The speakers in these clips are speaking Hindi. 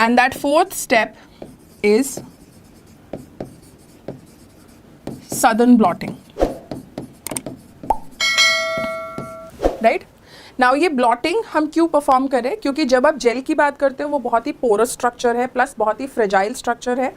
And that fourth step is southern blotting. Right now ये ब्लॉटिंग हम क्यों परफॉर्म करें, क्योंकि जब आप जेल की बात करते हो वो बहुत ही पोरस स्ट्रक्चर है प्लस बहुत ही फ्रेजाइल स्ट्रक्चर है,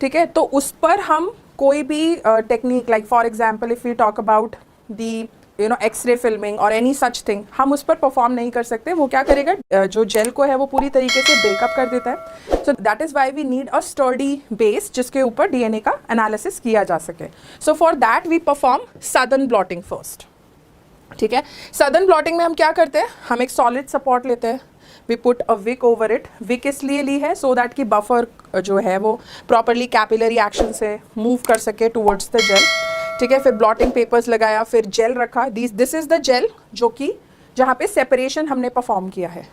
ठीक है। तो उस पर हम कोई भी technique like for example if we talk about the X ray filming और एनी सच थिंग, हम उस पर परफॉर्म नहीं कर सकते। वो क्या करेगा, जो जेल को है वो पूरी तरीके से ब्रेकअप कर देता है। So that is why we need a sturdy base जिसके ऊपर डीएनए का एनालिसिस किया जा सके। So for that we perform Southern blotting first, ठीक है। सदर्न ब्लॉटिंग में हम क्या करते हैं, हम एक सॉलिड सपोर्ट लेते हैं, we put a wick over it. Wick इसलिए ली है सो दैट कि बफर जो है वो प्रॉपरली कैपिलरी एक्शन से मूव कर सके टूवर्ड्स द जेल, ठीक है। फिर ब्लॉटिंग पेपर्स लगाया, फिर जेल रखा, दिस इज द जेल जो कि जहाँ पे सेपरेशन हमने परफॉर्म किया है।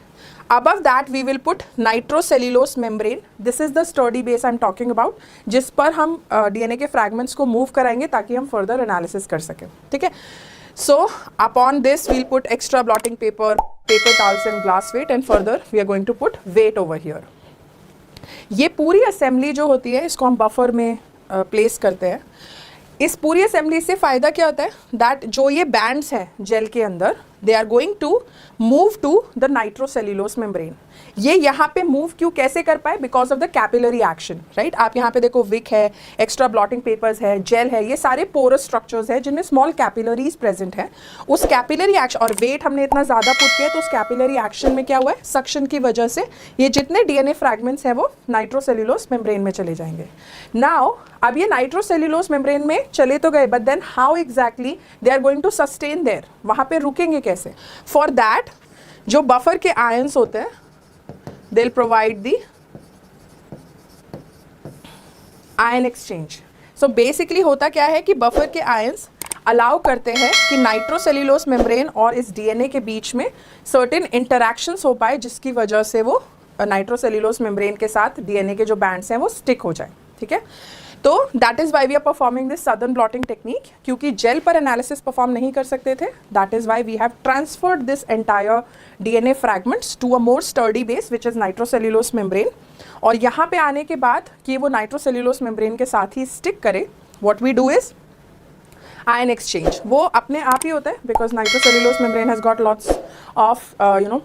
Above that we will put nitrocellulose membrane. This is the sturdy base I'm talking about, जिस पर हम DNA के fragments को move कराएंगे ताकि हम further analysis कर सकें, ठीक है। So upon this we'll put extra blotting paper, paper towels and glass weight, and further we are going to put weight over here. ये पूरी assembly जो होती है इसको हम buffer में place करते हैं। इस पूरी असेंबली से फ़ायदा क्या होता है, दैट जो ये बैंड्स हैं जेल के अंदर they are going to move to the nitrocellulose membrane. ये यहाँ पे मूव क्यों कैसे कर पाए, because of the capillary action, right. आप यहाँ पे देखो विक है, एक्स्ट्रा ब्लॉटिंग पेपर्स है, जेल है, ये सारे पोरस स्ट्रक्चर्स हैं जिनमें स्मॉल कैपिलरीज प्रेजेंट है। उस कैपिलरी एक्शन और वेट हमने इतना ज़्यादा पुट किया तो उस कैपिलरी एक्शन में क्या हुआ है, सक्शन की वजह से ये जितने डीएनए फ्रैगमेंट्स हैं वो नाइट्रोसेल्यूलोस मेम्ब्रेन में चले जाएंगे। नाउ अब ये नाइट्रोसेल्यूलोस मेम्ब्रेन में चले तो गए, but then how exactly they are going to sustain there, वहाँ पे रुकेंगे कैसे। फॉर दैट जो बफर के आयंस होते हैं they'll provide the ion exchange. So basically होता क्या है कि बफर के आयंस अलाउ करते हैं कि नाइट्रोसेल्यूलोस मेम्ब्रेन और इस डीएनए के बीच में सर्टेन इंटरैक्शंस हो पाए जिसकी वजह से वो नाइट्रोसेल्यूलोस मेम्ब्रेन के साथ डीएनए के जो बैंड्स हैं वो स्टिक हो जाए, ठीक है। तो that is why we are performing this Southern blotting technique, क्योंकि जेल पर एनालिसिस परफॉर्म नहीं कर सकते थे। That is why we have transferred this entire DNA fragments to a more sturdy base which is nitrocellulose membrane. और यहाँ पे आने के बाद कि वो नाइट्रोसेल्यूलोस मेम्ब्रेन के साथ ही स्टिक करे, what we do is ion exchange. वो अपने आप ही होता है because nitrocellulose membrane has got lots of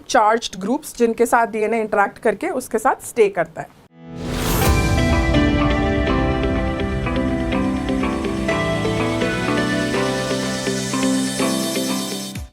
charged groups जिनके साथ डीएनए इंटरैक्ट करके उसके साथ स्टे करता है।